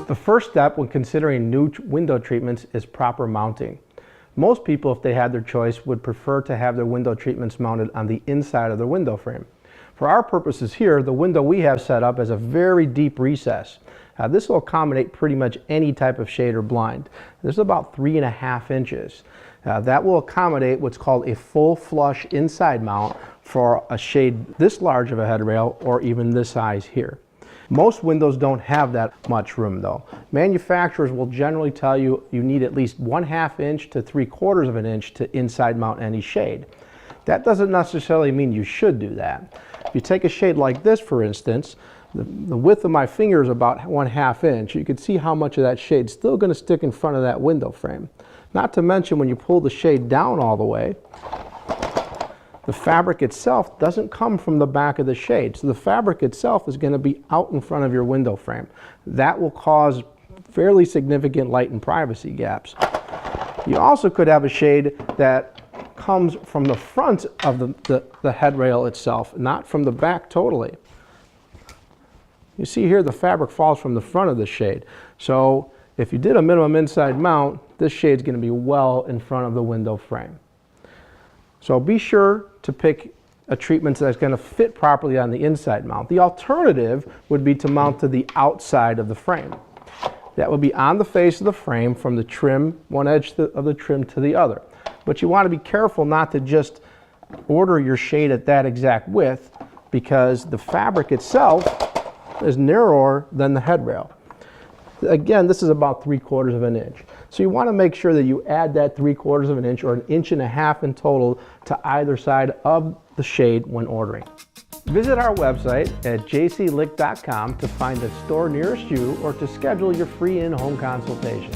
The first step when considering new window treatments is proper mounting. Most people, if they had their choice, would prefer to have their window treatments mounted on the inside of the window frame. For our purposes here, the window we have set up as a very deep recess. This will accommodate pretty much any type of shade or blind. This is about 3.5 inches. That will accommodate what's called a full flush inside mount for a shade this large of a headrail or even this size here. Most windows don't have that much room though. Manufacturers will generally tell you you need at least 1/2 inch to 3/4 of an inch to inside mount any shade. That doesn't necessarily mean you should do that. If you take a shade like this, for instance, the width of my finger is about 1/2 inch. You can see how much of that shade is still going to stick in front of that window frame. Not to mention when you pull the shade down all the way, the fabric itself doesn't come from the back of the shade. So the fabric itself is going to be out in front of your window frame. That will cause fairly significant light and privacy gaps. You also could have a shade that comes from the front of the headrail itself, not from the back totally. You see here the fabric falls from the front of the shade. So if you did a minimum inside mount, this shade's going to be well in front of the window frame. So be sure to pick a treatment that's going to fit properly on the inside mount. The alternative would be to mount to the outside of the frame. That would be on the face of the frame from the trim, one edge of the trim to the other. But you want to be careful not to just order your shade at that exact width, because the fabric itself is narrower than the headrail. Again, this is about 3/4 of an inch. So you want to make sure that you add that 3/4 of an inch or 1.5 inches in total to either side of the shade when ordering. Visit our website at jclicht.com to find the store nearest you or to schedule your free in-home consultation.